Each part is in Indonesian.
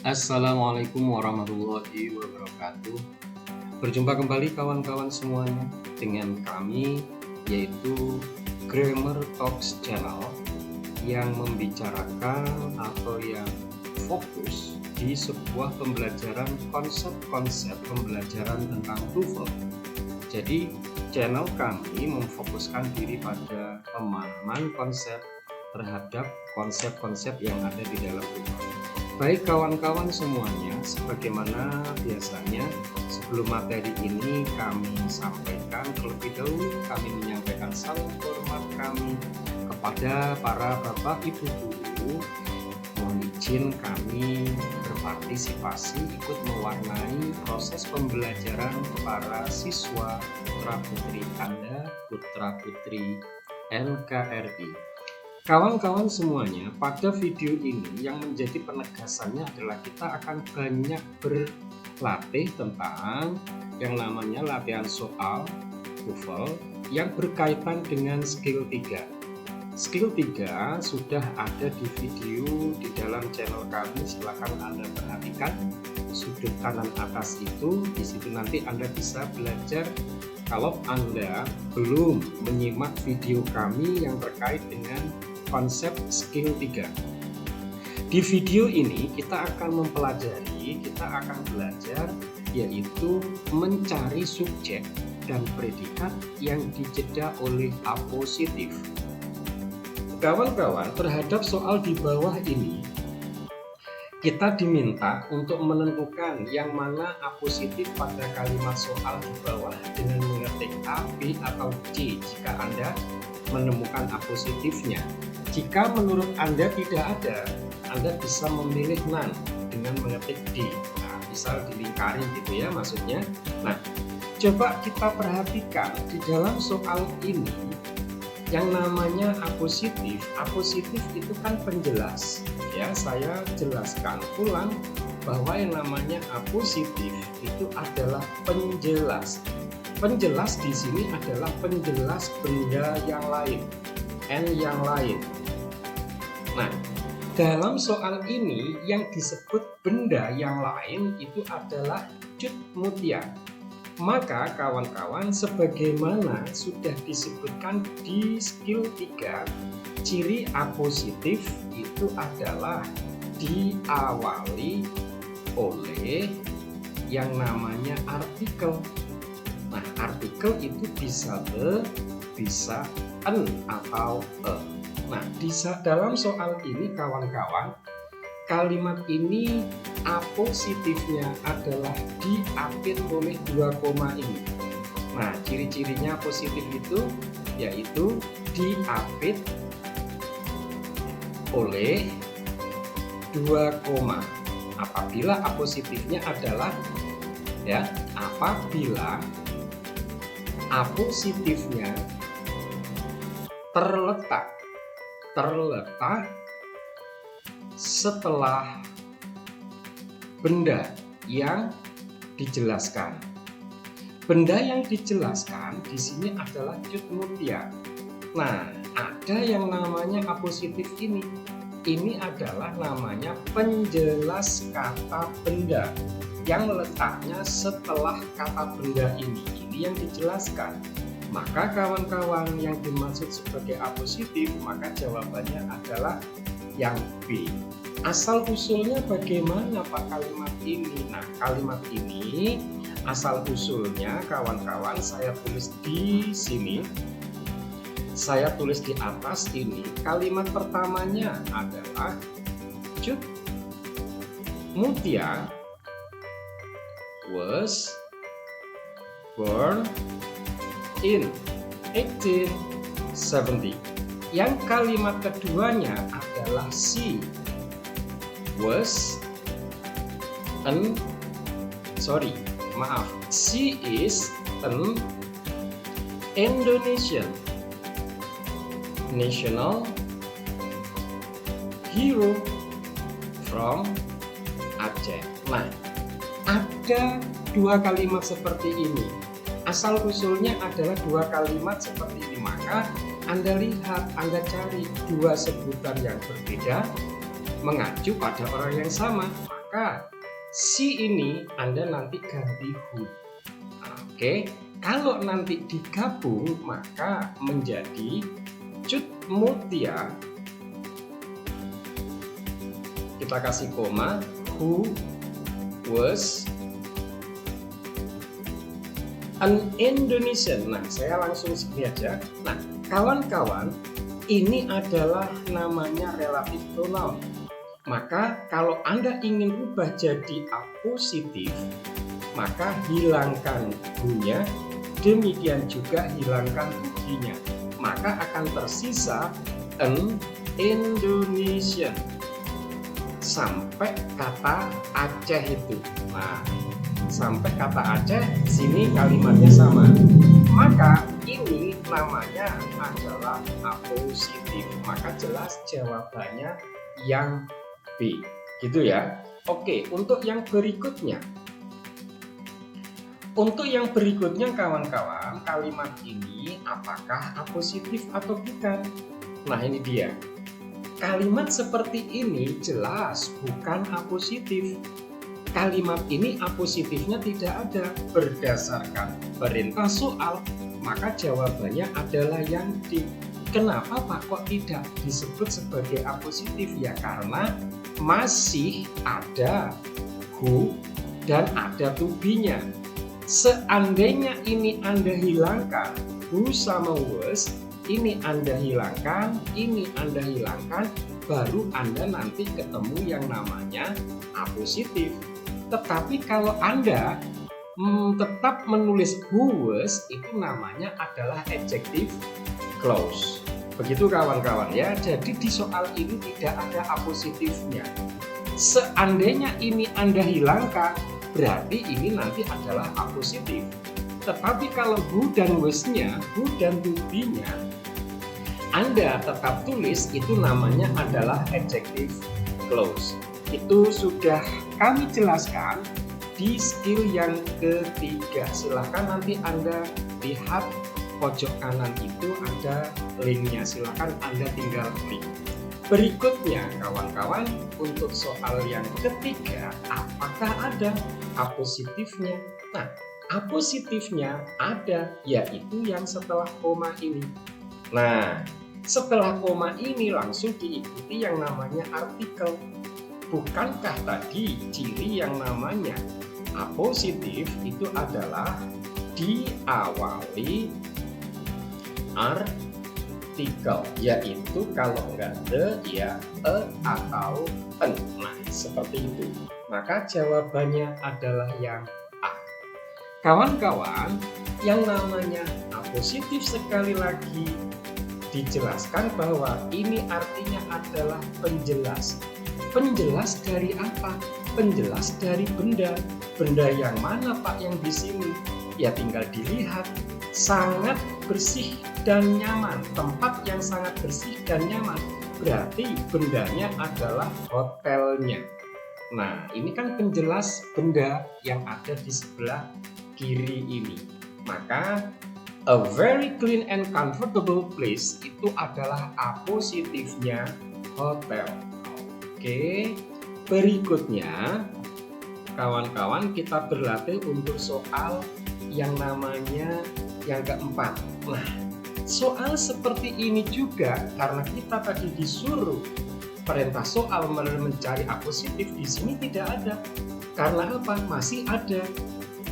Assalamualaikum warahmatullahi wabarakatuh. Berjumpa kembali kawan-kawan semuanya dengan kami, yaitu Grammar Talks Channel, yang membicarakan atau yang fokus di sebuah pembelajaran konsep-konsep pembelajaran tentang TOEFL. Jadi channel kami memfokuskan diri pada pemahaman konsep terhadap konsep-konsep yang ada di dalam TOEFL. Baik kawan-kawan semuanya, sebagaimana biasanya sebelum materi ini kami sampaikan, terlebih dahulu kami menyampaikan salam hormat kami kepada para bapak ibu guru. Mohon izin kami berpartisipasi ikut mewarnai proses pembelajaran para siswa putra putri Anda, putra putri NKRI. Kawan-kawan semuanya, pada video ini yang menjadi penegasannya adalah kita akan banyak berlatih tentang yang namanya latihan soal TOEFL yang berkaitan dengan skill 3. Skill 3 sudah ada di video di dalam channel kami, silakan Anda perhatikan sudut kanan atas itu. Di situ nanti Anda bisa belajar. Kalau Anda belum menyimak video kami yang terkait dengan konsep skill 3. Di video ini kita akan mempelajari, kita akan belajar yaitu mencari subjek dan predikat yang dijeda oleh apositif. Kawan-kawan, terhadap soal di bawah ini kita diminta untuk menentukan yang mana apositif pada kalimat soal di bawah dengan mengetik A, B, atau C jika Anda menemukan apositifnya. Jika menurut Anda tidak ada, Anda bisa memilih none dengan mengetik D. Nah, bisa dilingkari gitu ya maksudnya. Nah, coba kita perhatikan di dalam soal ini yang namanya apositif. Apositif itu kan penjelas. Ya, saya jelaskan ulang bahwa yang namanya apositif itu adalah penjelas. Penjelas di sini adalah penjelas benda yang lain, N yang lain. Nah, dalam soal ini yang disebut benda yang lain itu adalah cut mutia. Maka kawan-kawan, sebagaimana sudah disebutkan di skill 3, ciri apositif itu adalah diawali oleh yang namanya artikel. Nah, artikel itu bisa the, bisa an atau a. Nah, dalam soal ini kawan-kawan, kalimat ini apositifnya adalah diapit oleh 2 koma ini. Nah, ciri-cirinya positif itu yaitu diapit oleh 2 koma. Apabila apositifnya adalah apabila apositifnya terletak setelah benda yang dijelaskan. Benda yang dijelaskan di sini adalah cut mutia. Nah, ada yang namanya apositif ini. Ini adalah namanya penjelas kata benda yang letaknya setelah kata benda ini yang dijelaskan. Maka kawan-kawan, yang dimaksud sebagai apositif, maka jawabannya adalah yang B. Asal usulnya bagaimana Pak kalimat ini? Nah, kalimat ini asal usulnya kawan-kawan saya tulis di sini. Saya tulis di atas ini. Kalimat pertamanya adalah cut mutia was born in 1870. Yang kalimat keduanya adalah she is an Indonesian national hero from Aceh. Nah, ada 2 kalimat seperti ini. Asal usulnya adalah 2 kalimat seperti ini. Maka Anda lihat, Anda cari 2 sebutan yang berbeda mengacu pada orang yang sama. maka si ini Anda nanti ganti who. Oke, kalau nanti digabung maka menjadi Cut Mutia. Kita kasih koma, who was an Indonesian. Nah, saya langsung sini aja. Nah, kawan-kawan, ini adalah namanya relative pronoun. Maka kalau Anda ingin ubah jadi apositif, maka hilangkan who-nya, demikian juga hilangkan to-be-nya. Maka akan tersisa an Indonesian sampai kata Aceh itu. Nah, sampai kata Aceh, sini kalimatnya sama. Maka ini namanya adalah apositif. Maka jelas jawabannya yang B. Gitu ya. Oke, untuk yang berikutnya. Untuk yang berikutnya kawan-kawan, kalimat ini apakah apositif atau bukan? Nah, ini dia. Kalimat seperti ini jelas bukan apositif. Kalimat ini apositifnya tidak ada. Berdasarkan perintah soal, maka jawabannya adalah yang D. Kenapa Pak kok tidak disebut sebagai apositif? Ya karena masih ada who dan ada to be-nya. Seandainya ini Anda hilangkan, who sama was, ini Anda hilangkan, ini Anda hilangkan, baru Anda nanti ketemu yang namanya apositif. Tetapi kalau Anda tetap menulis who was, itu namanya adalah adjective clause. Begitu kawan-kawan ya. Jadi di soal ini tidak ada apositifnya. Seandainya ini Anda hilangkan, berarti ini nanti adalah apositif. Tetapi kalau who dan was-nya, who dan to be-nya, Anda tetap tulis, itu namanya adalah adjective clause. Itu sudah kami jelaskan di skill yang ketiga. Silahkan nanti Anda lihat pojok kanan itu ada linknya, silahkan Anda tinggal klik. Berikutnya kawan-kawan, untuk soal yang ketiga, apakah ada apositifnya? Nah, apositifnya ada, yaitu yang setelah koma ini. Nah, setelah koma ini langsung diikuti yang namanya artikel. Bukankah tadi ciri yang namanya apositif itu adalah diawali artikel, yaitu kalau enggak the ya a atau an. Nah, seperti itu. Maka jawabannya adalah yang A. Kawan-kawan, yang namanya apositif sekali lagi dijelaskan bahwa ini artinya adalah penjelas. Penjelas dari apa? Penjelas dari benda. Benda yang mana Pak yang di sini? Ya tinggal dilihat. Sangat bersih dan nyaman. Tempat yang sangat bersih dan nyaman. Berarti bendanya adalah hotelnya. Nah, ini kan penjelas benda yang ada di sebelah kiri ini. Maka a very clean and comfortable place itu adalah apositifnya hotel. Oke, berikutnya kawan-kawan kita berlatih untuk soal yang namanya yang keempat. Nah, soal seperti ini juga karena kita tadi disuruh perintah soal mencari apositif, di sini tidak ada. Karena apa? Masih ada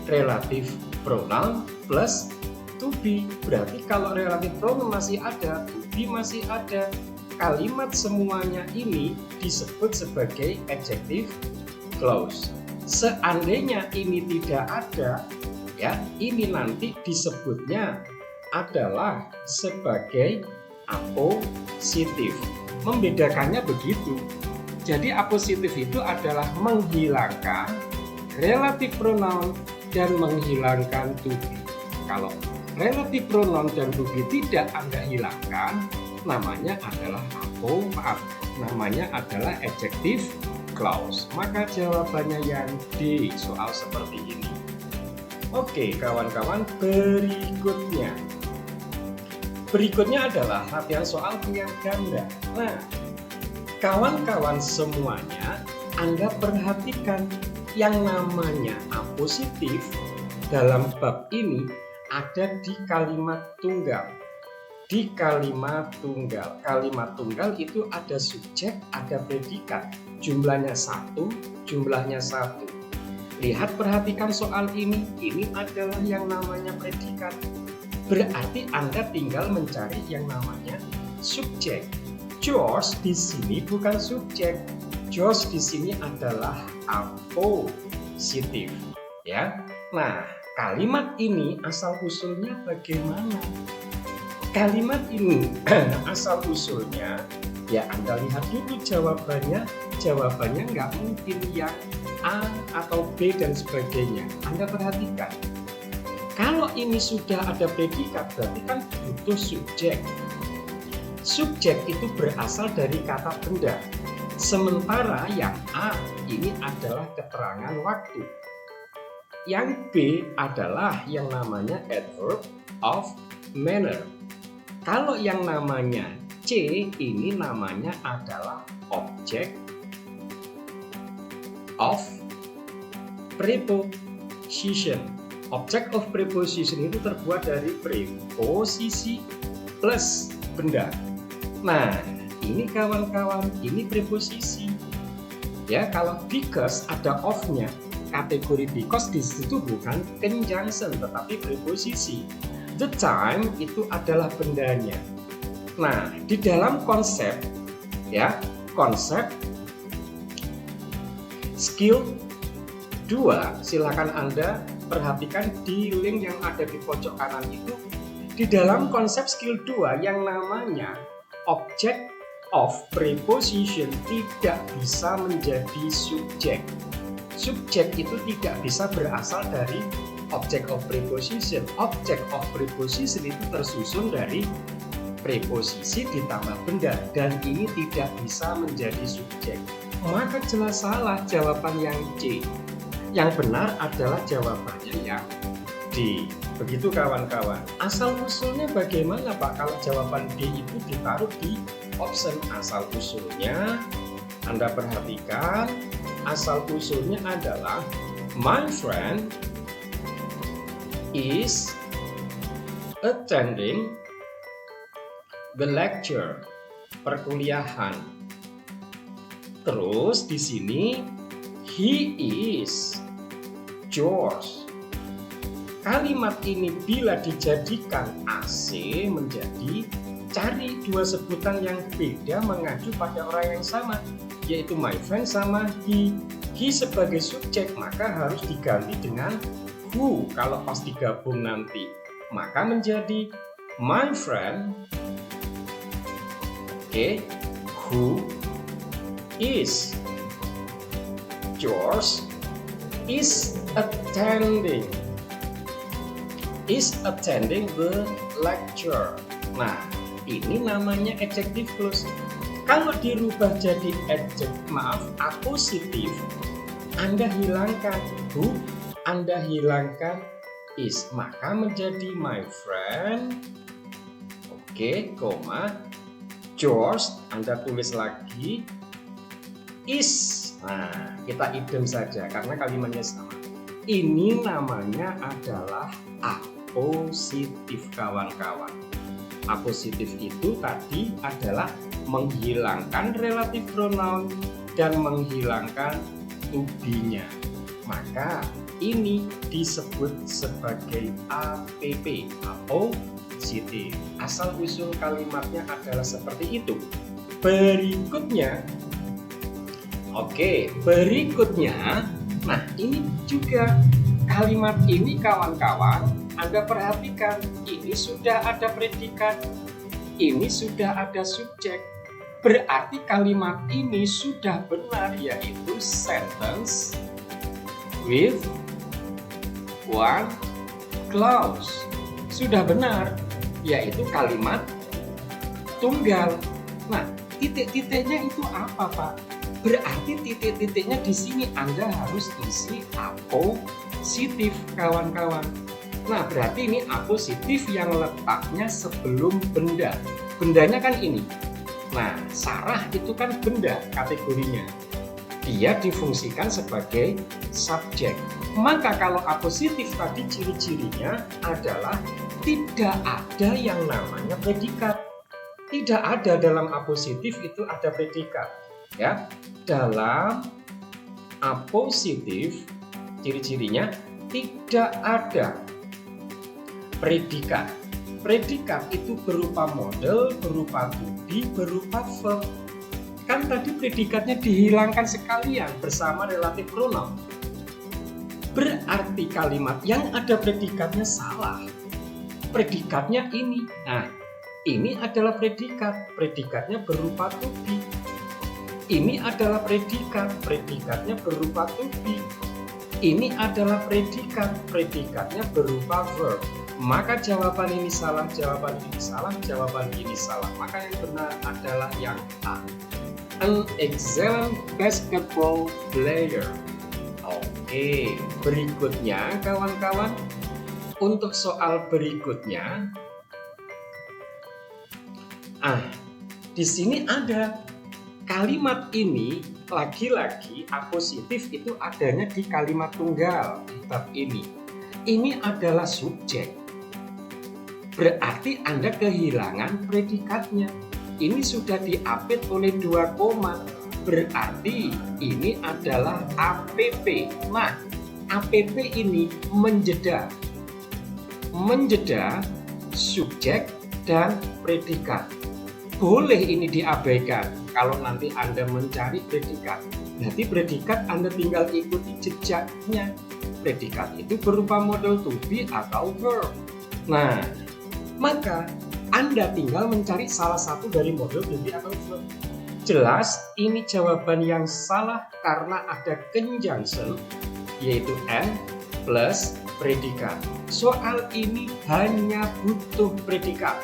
relative pronoun plus to be. Berarti kalau relative pronoun masih ada, to be masih ada, kalimat semuanya ini disebut sebagai adjective clause. Seandainya ini tidak ada, ya, ini nanti disebutnya adalah sebagai apositif. Membedakannya begitu. Jadi apositif itu adalah menghilangkan relative pronoun dan menghilangkan to be. Kalau relative pronoun dan to be tidak Anda hilangkan, namanya adalah namanya adalah adjective clause. Maka jawabannya yang D, soal seperti ini. Oke kawan-kawan, berikutnya adalah latihan soal pilihan ganda. Nah, kawan-kawan semuanya, Anda perhatikan yang namanya apositif dalam bab ini ada di kalimat tunggal. Di kalimat tunggal itu ada subjek, ada predikat. Jumlahnya satu. Lihat, perhatikan soal ini adalah yang namanya predikat. Berarti Anda tinggal mencari yang namanya subjek. George di sini bukan subjek. George di sini adalah apositif, ya. Nah, kalimat ini asal usulnya bagaimana? Kalimat ini asal usulnya, ya Anda lihat dulu jawabannya. Jawabannya nggak mungkin yang A atau B dan sebagainya. Anda perhatikan. Kalau ini sudah ada predikat, berarti kan butuh subjek. Subjek itu berasal dari kata benda. Sementara yang A ini adalah keterangan waktu. Yang B adalah yang namanya adverb of manner. Kalau yang namanya C ini namanya adalah object of preposition. Object of preposition itu terbuat dari preposisi plus benda. Nah, ini kawan-kawan, ini preposisi. Ya, kalau because ada of-nya, kategori because di situ bukan conjunction tetapi preposisi. The time itu adalah bendanya. Nah, di dalam konsep, ya, konsep skill 2, silakan Anda perhatikan di link yang ada di pojok kanan itu. Di dalam konsep skill 2 yang namanya object of preposition tidak bisa menjadi subjek. Subjek itu tidak bisa berasal dari object of preposition. Object of preposition itu tersusun dari preposisi ditambah benda, dan ini tidak bisa menjadi subjek. Maka jelas salah jawaban yang C. Yang benar adalah jawabannya yang D. Begitu kawan-kawan. Asal usulnya bagaimana Pak kalau jawaban D itu ditaruh di option? Asal usulnya Anda perhatikan, asal usulnya adalah my friend is attending the lecture, perkuliahan. Terus di sini he is George. Kalimat ini bila dijadikan AC menjadi cari dua sebutan yang beda mengacu pada orang yang sama, yaitu my friend sama he. He sebagai subjek maka harus diganti dengan who kalau pas digabung nanti, maka menjadi my friend, who is George is attending the lecture. Nah, ini namanya adjective clause. Kalau dirubah jadi apositif, Anda hilangkan who, Anda hilangkan is, maka menjadi my friend, George, Anda tulis lagi is. Nah, kita idem saja karena kalimatnya sama. Ini namanya adalah apositif kawan-kawan. Apositif itu tadi adalah menghilangkan relative pronoun dan menghilangkan to be-nya. Maka ini disebut sebagai APP, apositif. Asal usul kalimatnya adalah seperti itu. Berikutnya, nah ini juga kalimat ini kawan-kawan, Anda perhatikan, ini sudah ada predikat, ini sudah ada subjek. Berarti kalimat ini sudah benar, yaitu sentence with one clause. Sudah benar, yaitu kalimat tunggal. Nah, titik-titiknya itu apa, Pak? Berarti titik-titiknya di sini Anda harus isi apositif, kawan-kawan. Nah, berarti ini apositif yang letaknya sebelum benda. Bendanya kan ini. Nah, Sarah itu kan benda kategorinya. dia difungsikan sebagai subjek. Maka kalau A positif tadi ciri-cirinya adalah tidak ada yang namanya predikat. Tidak ada dalam A positif itu ada predikat. Ya, dalam A positif ciri-cirinya tidak ada predikat. Predikat itu berupa model, berupa to be, berupa verb. Kan tadi predikatnya dihilangkan sekalian bersama relatif pronoun. Berarti kalimat yang ada predikatnya salah. Predikatnya ini. Nah, ini adalah predikat. Predikatnya berupa to be. Ini adalah predikat. Predikatnya berupa to be. Ini adalah predikat. Predikatnya berupa verb. Maka jawaban ini salah, jawaban ini salah, jawaban ini salah. Maka yang benar adalah yang A. An excellent basketball player. Oke, berikutnya kawan-kawan. Untuk soal berikutnya. Di sini ada kalimat ini lagi-lagi A positif itu adanya di kalimat tunggal di bab ini. Ini adalah subjek. Berarti Anda kehilangan predikatnya. Ini sudah diapit oleh 2 koma. Berarti ini adalah APP. Nah, APP ini menjeda. Menjeda subjek dan predikat. Boleh ini diabaikan. Kalau nanti Anda mencari predikat, berarti predikat Anda tinggal ikuti jejaknya. Predikat itu berupa model to be atau verb. Nah, maka Anda tinggal mencari salah satu dari model to be atau verb. Jelas ini jawaban yang salah karena ada conjunction, yaitu and plus predikat. Soal ini hanya butuh predikat.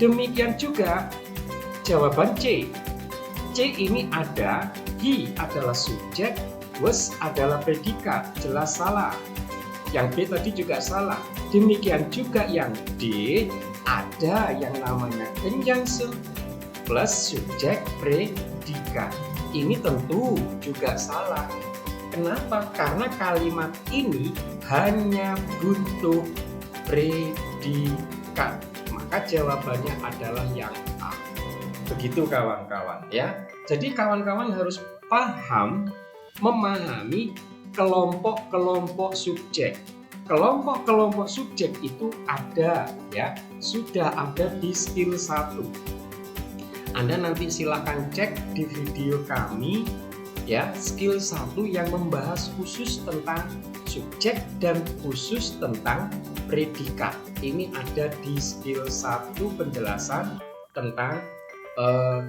Demikian juga jawaban C. C ini ada, he adalah subjek, was adalah predikat. Jelas salah. Yang B tadi juga salah. Demikian juga yang D, ada yang namanya conjunction plus subjek predikat. Ini tentu juga salah. Kenapa? Karena kalimat ini hanya butuh predikat. Maka jawabannya adalah yang A. Begitu kawan-kawan ya. Jadi kawan-kawan harus paham, memahami kelompok-kelompok subjek. Kelompok-kelompok subjek itu ada ya, sudah ada di skill 1. Anda nanti silakan cek di video kami ya, skill 1 yang membahas khusus tentang subjek dan khusus tentang predikat. Ini ada di skill 1 penjelasan tentang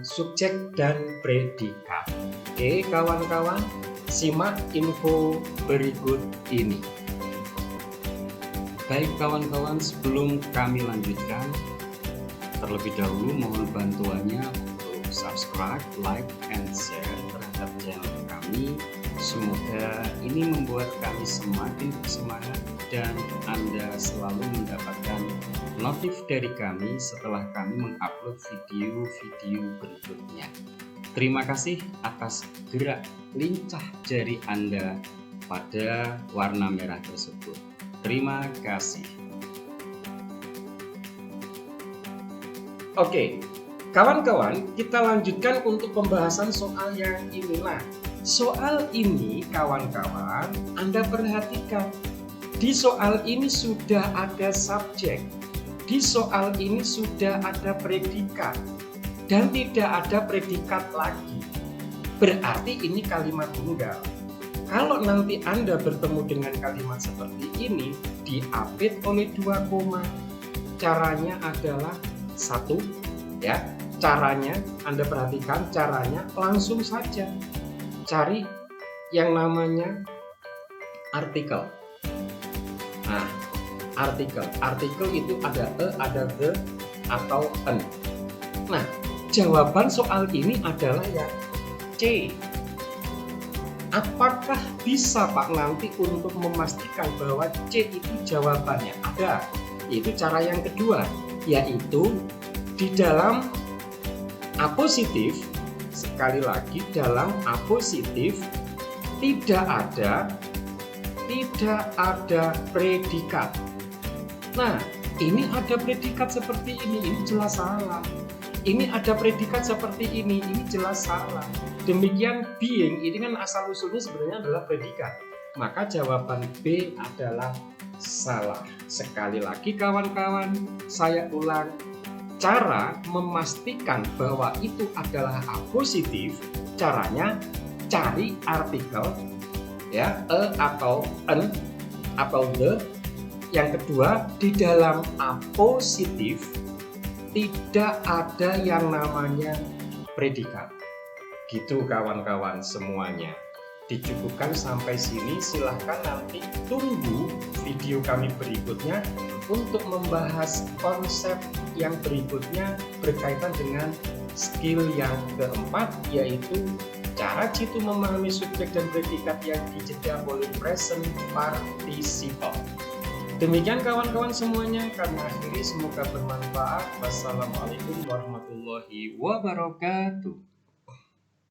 subjek dan predikat. Oke kawan-kawan, simak info berikut ini. Baik kawan-kawan, sebelum kami lanjutkan, terlebih dahulu mohon bantuannya untuk subscribe, like, and share terhadap channel kami. Semoga ini membuat kami semakin bersemangat dan Anda selalu mendapatkan notif dari kami setelah kami mengupload video-video berikutnya. Terima kasih atas gerak lincah jari Anda pada warna merah tersebut. Terima kasih. Oke, kawan-kawan, kita lanjutkan untuk pembahasan soal yang ini. Nah, soal ini kawan-kawan, Anda perhatikan. Di soal ini sudah ada subjek. Di soal ini sudah ada predikat. Dan tidak ada predikat lagi. Berarti ini kalimat tunggal. Kalau nanti Anda bertemu dengan kalimat seperti ini, diapit oleh 2 koma. Caranya adalah 1, ya. Caranya, Anda perhatikan caranya langsung saja. Cari yang namanya artikel. Nah, artikel. Artikel itu ada ada the, atau an. Nah, jawaban soal ini adalah yang C. Apakah bisa Pak nanti untuk memastikan bahwa C itu jawabannya? Ada, yaitu cara yang kedua, yaitu di dalam A positif, sekali lagi dalam A positif tidak ada predikat. Nah, ini ada predikat seperti ini jelas salah. Ini ada predikat seperti ini jelas salah. Demikian being, ini kan asal-usulnya sebenarnya adalah predikat. Maka jawaban B adalah salah. Sekali lagi kawan-kawan, saya ulang. Cara memastikan bahwa itu adalah apositif, caranya cari artikel ya, a atau an atau the. Yang kedua, di dalam apositif tidak ada yang namanya predikat. Gitu kawan-kawan semuanya. Dicukupkan sampai sini, silahkan nanti tunggu video kami berikutnya untuk membahas konsep yang berikutnya berkaitan dengan skill yang keempat, yaitu cara jitu memahami subjek dan predikat yang dijeda oleh present participle. Demikian kawan-kawan semuanya, kami akhiri, semoga bermanfaat. Wassalamualaikum warahmatullahi wabarakatuh.